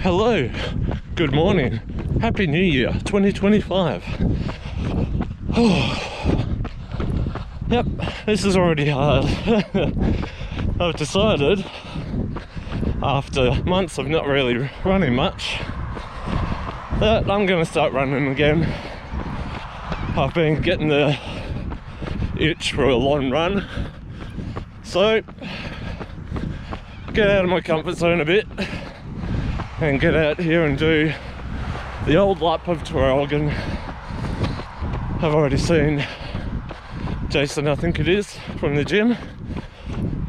Hello, good morning, Happy New Year 2025. Yep, this is already hard. I've decided, after months of not really running much, that I'm going to start running again. I've been getting the itch for a long run, so get out of my comfort zone a bit and get out here and do the old lap of Traralgon. I've already seen Jason, I think it is, from the gym.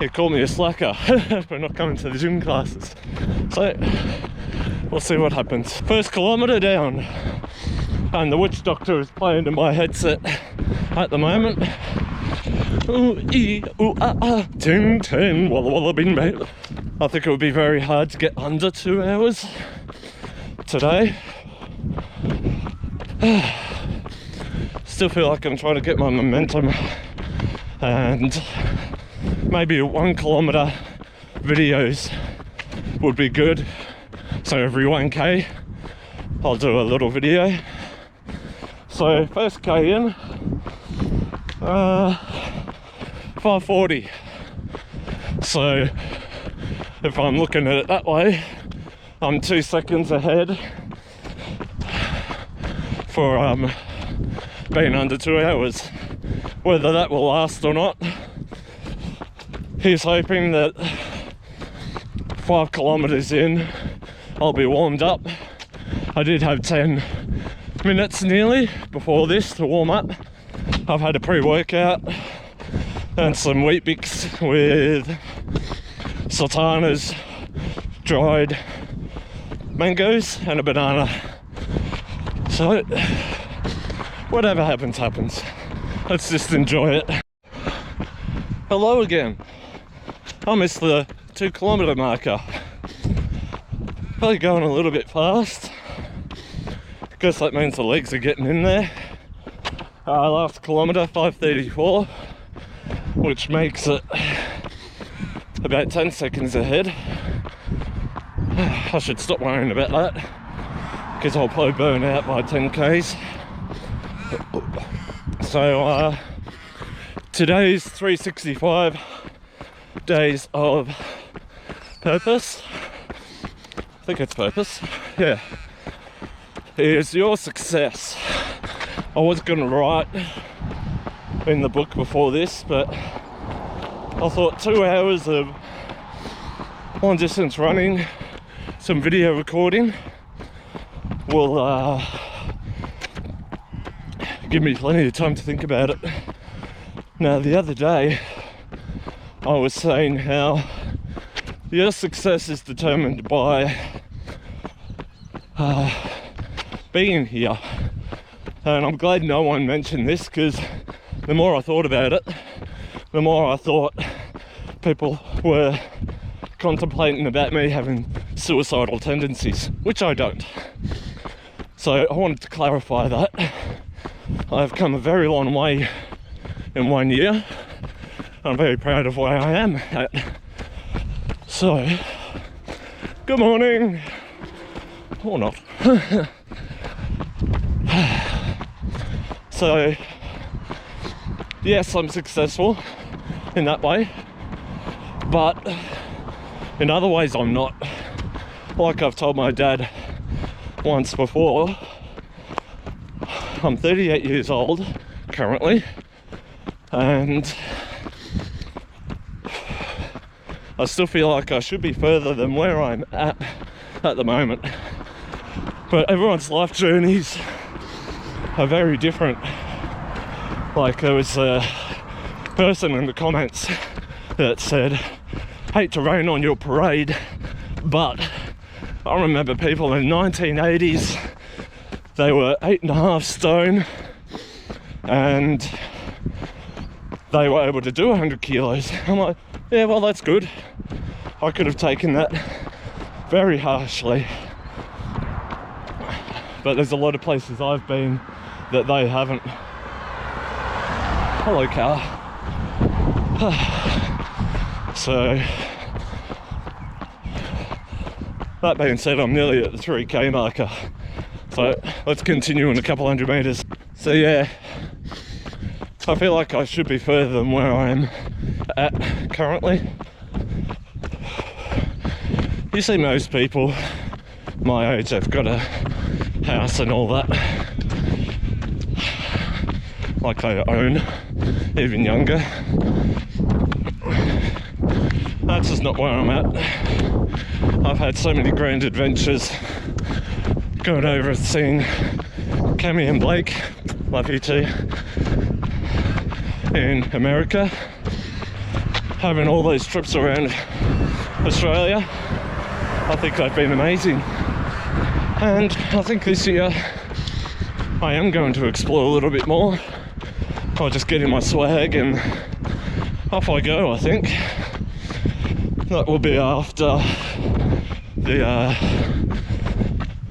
He called me a slacker for not coming to the gym classes. So we'll see what happens. First kilometre down, and the witch doctor is playing in my headset at the moment. Ooh, ee, ooh, ah, ah, ting, ting, walla, walla, bing, bang. I think it would be very hard to get under 2 hours today. Still feel like I'm trying to get my momentum, and maybe 1 kilometre videos would be good. So every 1k I'll do a little video. So first k in, 5:40. So if I'm looking at it that way, I'm 2 seconds ahead for being under 2 hours. Whether that will last or not, he's hoping that 5 kilometres in I'll be warmed up. I did have 10 minutes nearly before this to warm up. I've had a pre-workout and some Wheat Bix with sultanas, dried mangoes and a banana. So whatever happens, happens. Let's just enjoy it. Hello again. I missed the 2 kilometre marker. Probably going a little bit fast. Guess that means the legs are getting in there. Last kilometre, 5:34, which makes it about 10 seconds ahead. I should stop worrying about that, because I'll probably burn out by 10k's. So today's 365 days of purpose. I think it's purpose. Yeah. Is your success. I was going to write in the book before this, but I thought 2 hours of long distance running, some video recording will give me plenty of time to think about it. Now, the other day I was saying how your success is determined by being here, and I'm glad no one mentioned this, because the more I thought about it, the more I thought people were contemplating about me having suicidal tendencies, which I don't. So I wanted to clarify that. I've come a very long way in 1 year. I'm very proud of where I am at. So, good morning. Or not. So, yes, I'm successful in that way, but in other ways I'm not. Like I've told my dad once before, I'm 38 years old currently, and I still feel like I should be further than where I'm at the moment. But everyone's life journeys are very different. Like, there was a person in the comments that said, hate to rain on your parade, but I remember people in the 1980s, they were 8.5 stone and they were able to do 100 kilos. I'm like, yeah, well, that's good. I could have taken that very harshly, but there's a lot of places I've been that they haven't. Hello, car. So that being said, I'm nearly at the 3k marker. So let's continue in a couple hundred meters. So yeah, I feel like I should be further than where I am at currently. You see most people my age have got a house and all that, like they own, even younger. That's just not where I'm at. I've had so many grand adventures going over and seeing Cammy and Blake, love you too, in America, having all those trips around Australia. I think they've been amazing, and I think this year I am going to explore a little bit more. I'll just get in my swag and off I go. I think that will be after the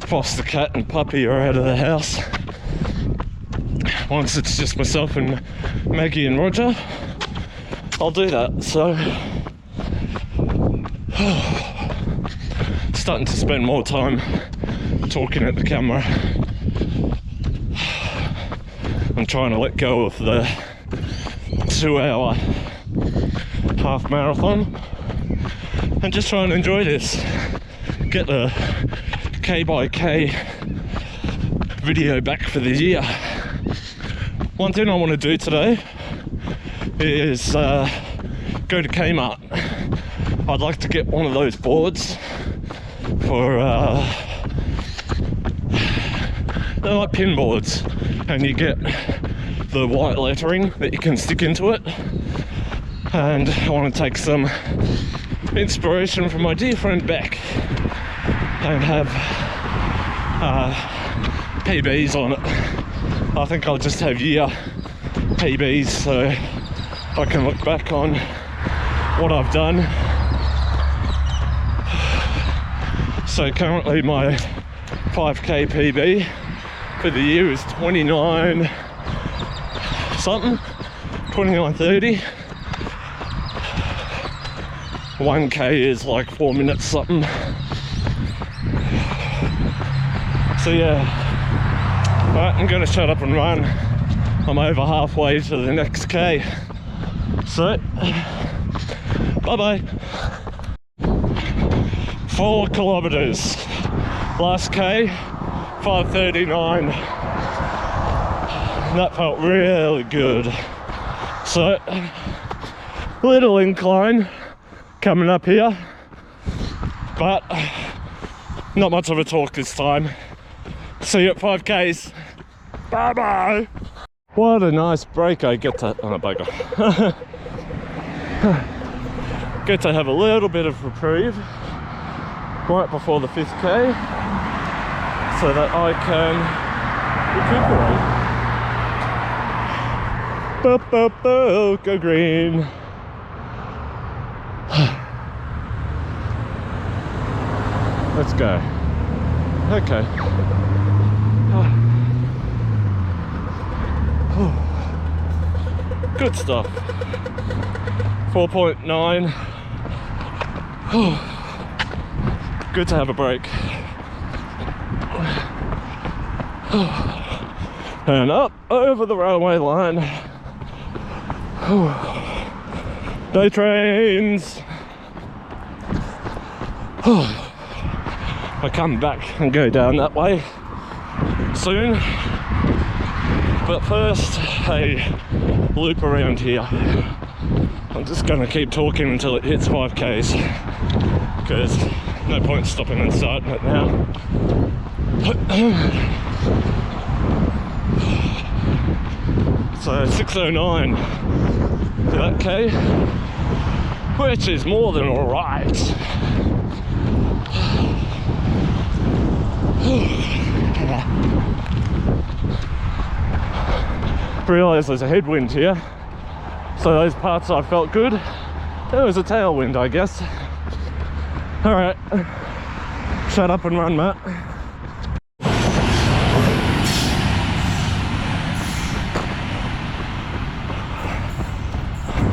foster cat and puppy are out of the house. Once it's just myself and Maggie and Roger, I'll do that. So starting to spend more time talking at the camera. I'm trying to let go of the 2-hour half marathon and just try and enjoy this. Get the K by K video back for the year. One thing I want to do today is go to Kmart. I'd like to get one of those boards for they're like pin boards, and you get the white lettering that you can stick into it. And I want to take some inspiration from my dear friend Beck and have PBs on it. I think I'll just have year PBs so I can look back on what I've done. So currently my 5k PB for the year is 29 something, 29:30. 1k is like 4 minutes something. So yeah, right, I'm gonna shut up and run. I'm over halfway to the next k. So bye bye. 4 kilometers. Last k, 5:39. That felt really good. So, little incline coming up here, but not much of a talk this time. See you at 5k's. Bye bye. What a nice break I get to. Oh, bugger. Get to have a little bit of reprieve right before the 5th k, so that I can recuperate. Go green. Let's go. Okay. Good stuff. 4.9. Good to have a break. And up over the railway line. No trains. I come back and go down that way soon. But first, a loop around here. I'm just gonna keep talking until it hits 5k's, because no point stopping and starting it now. So 6:09 to that k, which is more than alright. Realise there's a headwind here, so those parts I felt good. There was a tailwind, I guess. Alright, shut up and run, Matt.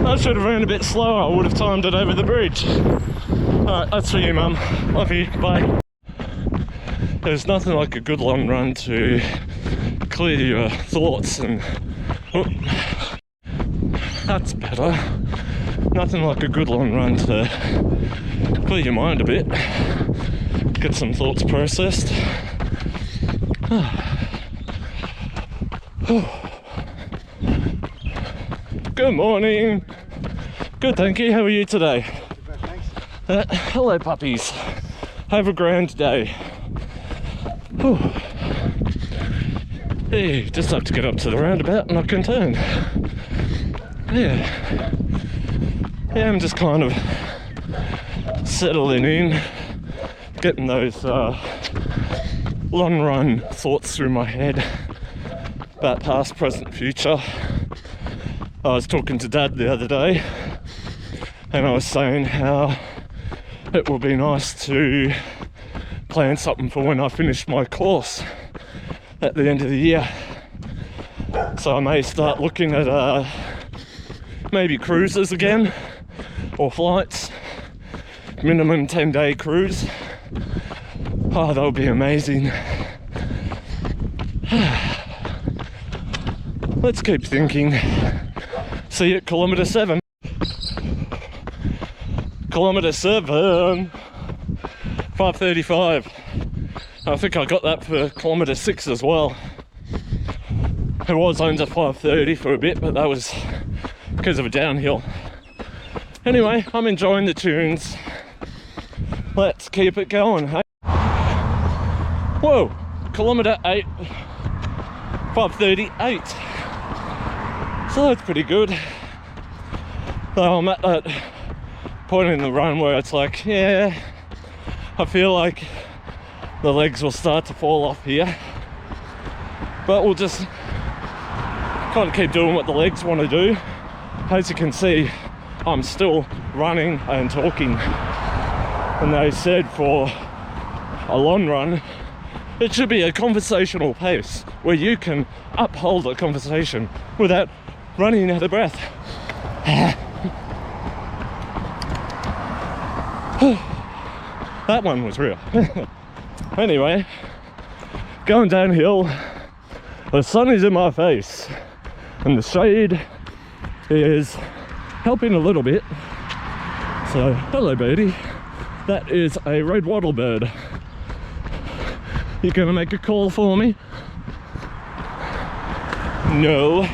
I should have ran a bit slower, I would have timed it over the bridge. Alright, that's for you, Mum. Love you, bye. there's nothing like a good long run to clear your thoughts and... Oh, that's better. Nothing like a good long run to clear your mind a bit, get some thoughts processed. Good morning. Good, thank you. How are you today? Hello, puppies. Have a grand day. Hey, just have to get up to the roundabout and I can turn. Yeah, I'm just kind of settling in, getting those long run thoughts through my head about past, present, future. I was talking to Dad the other day and I was saying how it will be nice to plan something for when I finish my course at the end of the year. So I may start looking at maybe cruises again, or flights, minimum 10-day cruise. Oh, that would be amazing. Let's keep thinking. See you at kilometre 7. Kilometre 7, 5:35. I think I got that for kilometre 6 as well. It was under 5:30 for a bit, but that was because of a downhill. Anyway, I'm enjoying the tunes. Let's keep it going, hey? Whoa, kilometre 8, 5:38. So that's pretty good. So I'm at that point in the run where it's like, yeah, I feel like the legs will start to fall off here. But we'll just kind of keep doing what the legs want to do. As you can see, I'm still running and talking. And they said for a long run, it should be a conversational pace where you can uphold a conversation without running out of breath. That one was real. Anyway, going downhill, the sun is in my face and the shade is helping a little bit. So, hello birdie. That is a red wattle bird. You gonna make a call for me? No.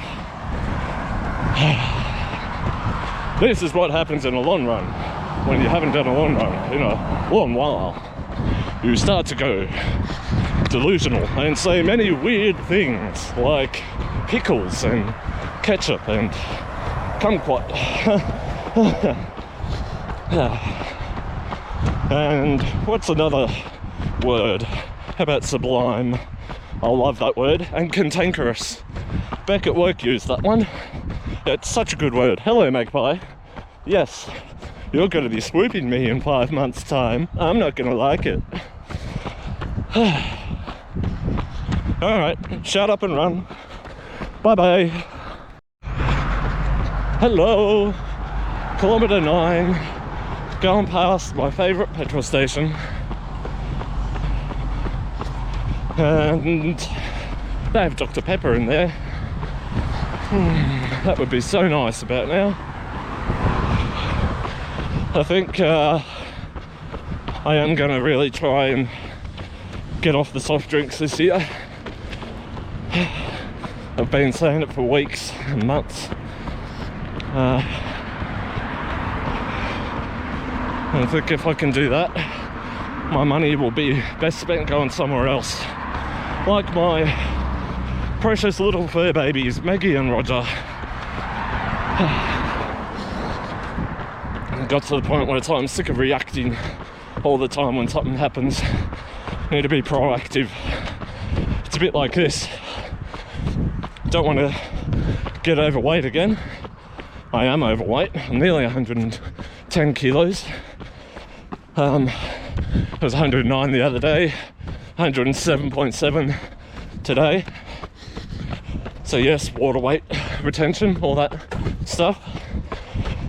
This is what happens in a long run when you haven't done a long run in a long while. You start to go delusional and say many weird things like pickles and ketchup and kumquat. And what's another word? How about sublime? I love that word. And cantankerous. Beck at work used that one. It's such a good word. Hello, magpie. Yes, you're going to be swooping me in 5 months' time. I'm not going to like it. Alright, shut up and run. Bye-bye. Hello. Kilometre 9. Going past my favourite petrol station. And they have Dr. Pepper in there. That would be so nice about now. I think I am going to really try and get off the soft drinks this year. I've been saying it for weeks and months. I think if I can do that, my money will be best spent going somewhere else. Like my precious little fur babies, Maggie and Roger. I got to the point where I'm sick of reacting all the time when something happens. I need to be proactive. It's a bit like this. Don't want to get overweight again. I am overweight. I'm nearly 110 kilos. I was 109 the other day, 107.7 today. So yes, water weight retention, all that stuff.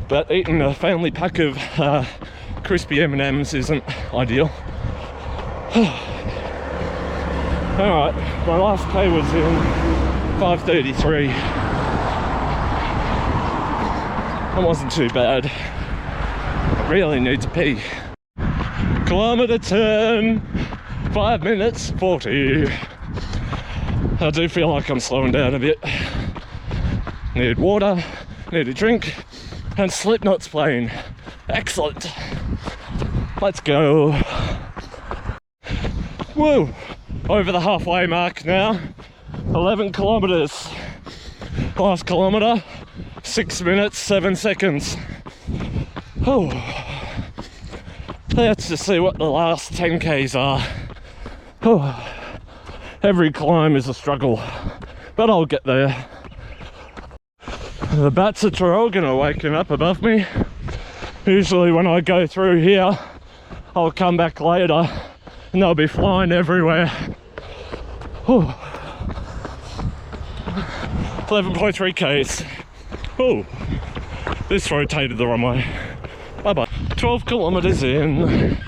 But eating a family pack of crispy M&Ms isn't ideal. Alright, my last K was in 5:33. That wasn't too bad. I really need to pee. Kilometre 10, 5 minutes 40. I do feel like I'm slowing down a bit. Need water, need a drink, and Slipknot's playing. Excellent. Let's go. Woo! Over the halfway mark now. 11 kilometres. Last kilometre, 6 minutes 7 seconds. Oh. Let's just see what the last 10Ks are. Oh. Every climb is a struggle, but I'll get there. The bats are Traralgon are waking up above me. Usually when I go through here, I'll come back later and they'll be flying everywhere. 11.3 Ks. Oh, this rotated the wrong way. Bye bye. 12 kilometres in.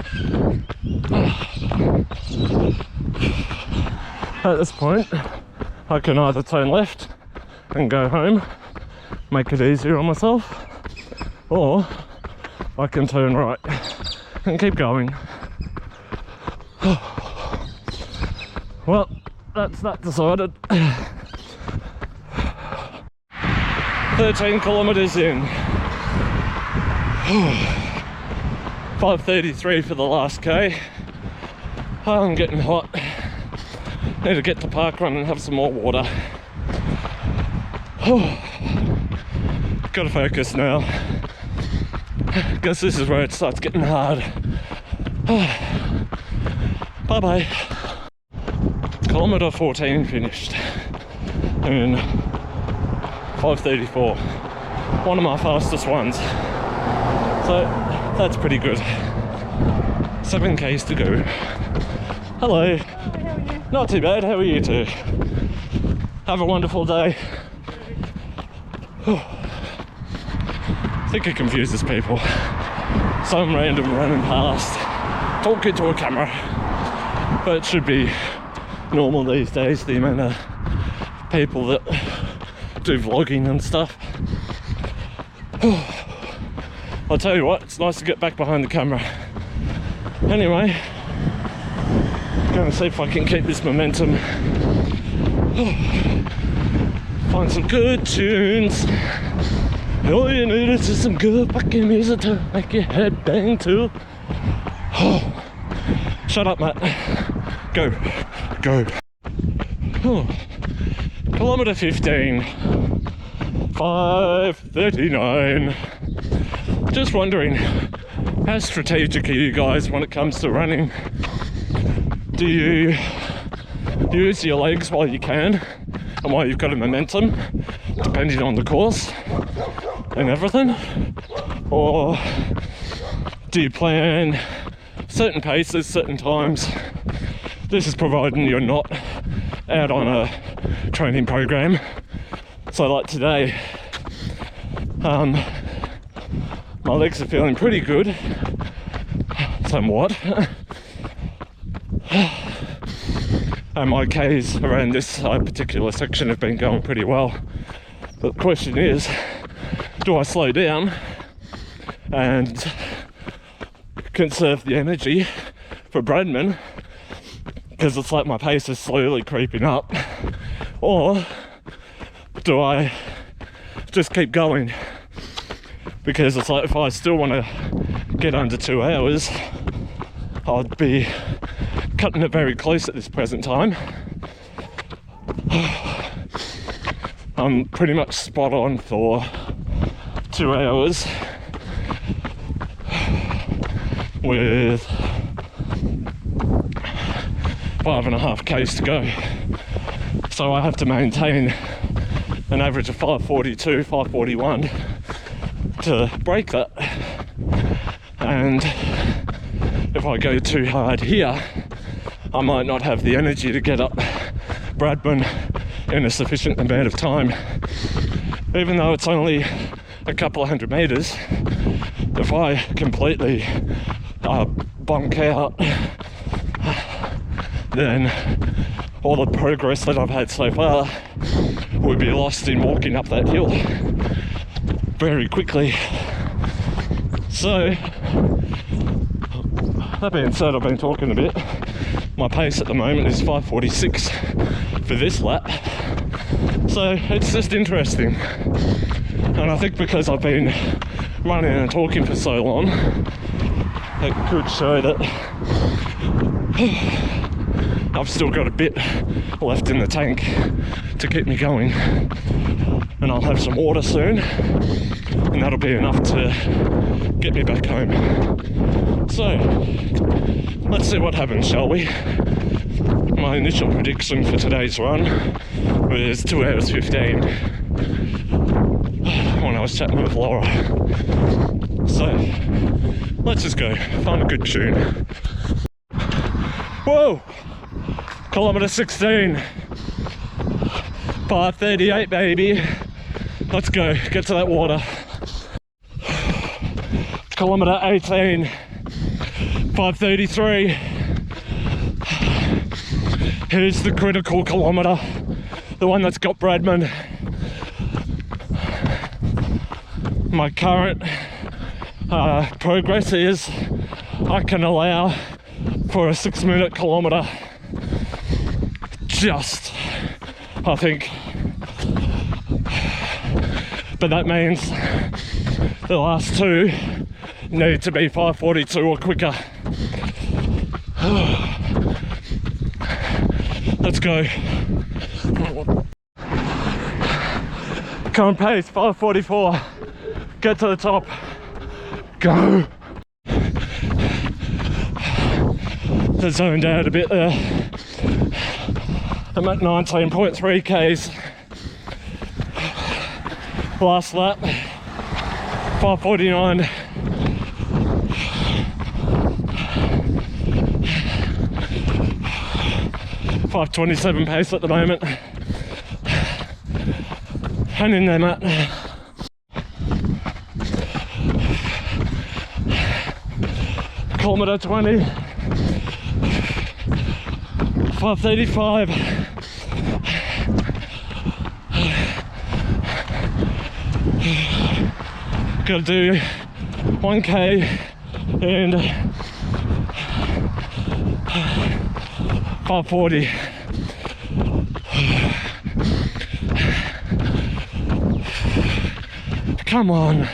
At this point, I can either turn left and go home, make it easier on myself, or I can turn right and keep going. Well, that's that decided. 13 kilometres in. 5:33 for the last K. I'm getting hot. Need to get to parkrun and have some more water. Gotta focus now. Guess this is where it starts getting hard. Bye bye. Kilometre 14 finished in 5:34. One of my fastest ones. So that's pretty good. 7 Ks to go. Hello. Hi, how are you? Not too bad, how are you two? Have a wonderful day. I think it confuses people. Some random running past, talking to a camera. But it should be normal these days, the amount of people that do vlogging and stuff. I'll tell you what, it's nice to get back behind the camera. Anyway, gonna see if I can keep this momentum. Find some good tunes. All you need is just some good fucking music to make your head bang too. Shut up, Matt. Go. Go. Kilometre 15. 5:39. Just wondering, how strategic are you guys when it comes to running? Do you use your legs while you can and while you've got a momentum, depending on the course and everything? Or do you plan certain paces, certain times? This is providing you're not out on a training program. So like today, my legs are feeling pretty good, somewhat. And my Ks around this particular section have been going pretty well. But the question is, do I slow down and conserve the energy for Bradman, because it's like my pace is slowly creeping up, or do I just keep going? Because it's like, if I still want to get under 2 hours, I'd be cutting it very close at this present time. I'm pretty much spot on for 2 hours with 5.5 Ks to go. So I have to maintain an average of 5:42, 5:41 to break that. And if I go too hard here, I might not have the energy to get up Bradman in a sufficient amount of time. Even though it's only a couple of 100 meters, if I completely bonk out, then all the progress that I've had so far would be lost in walking up that hill very quickly. So, that being said, I've been talking a bit. My pace at the moment is 5:46 for this lap. So it's just interesting. And I think because I've been running and talking for so long, it could show that I've still got a bit left in the tank to keep me going. And I'll have some water soon, and that'll be enough to get me back home. So, let's see what happens, shall we? My initial prediction for today's run was 2 hours 15 when I was chatting with Laura. So, let's just go, find a good tune. Whoa! Kilometre 16. 5:38, baby. Let's go, get to that water. Kilometre 18. 5:33. Here's the critical kilometre, the one that's got Bradman. My current progress is I can allow for a 6-minute kilometre. Just, I think. But that means the last two need to be 5:42 or quicker. Let's go. Current pace 5:44. Get to the top. Go. I zoned out a bit there. I'm at 19.3 Ks. Last lap, 5:49. .527 pace at the moment. Hang in there, Matt. Kilometre 20. 5:35. Gotta do 1K and 5:40. Come on.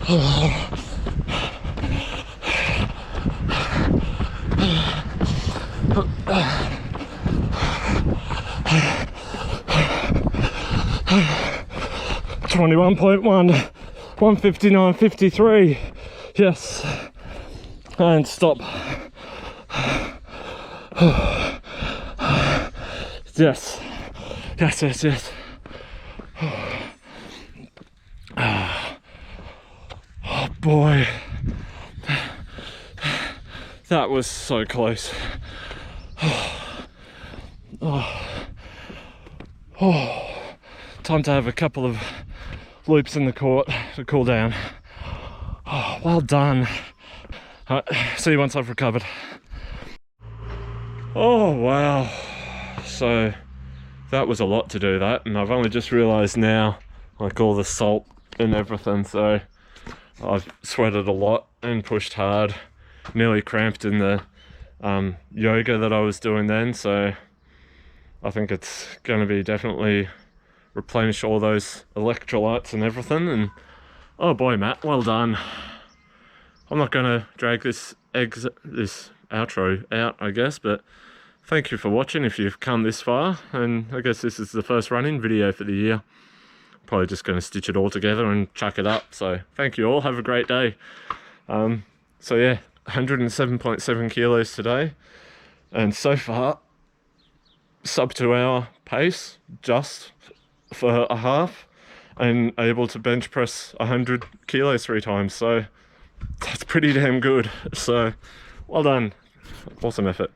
Oh. 21.1, 159.53. Yes. And stop. Yes. Yes, yes, yes. Oh boy. That was so close. Time to have a couple of loops in the court to cool down. Oh, well done. All right, see you once I've recovered. Oh wow, so that was a lot to do that, and I've only just realised now, like all the salt and everything, so I've sweated a lot and pushed hard, nearly cramped in the yoga that I was doing then, so I think it's going to be definitely replenish all those electrolytes and everything. And oh boy, Matt, well done. I'm not going to drag this outro out, I guess, but thank you for watching if you've come this far, and I guess this is the first run-in video for the year. Probably just going to stitch it all together and chuck it up, so thank you all, have a great day. So yeah, 107.7 kilos today, and so far sub 2 hour pace just for a half, and able to bench press 100 kilos 3 times, so that's pretty damn good. So well done, awesome effort.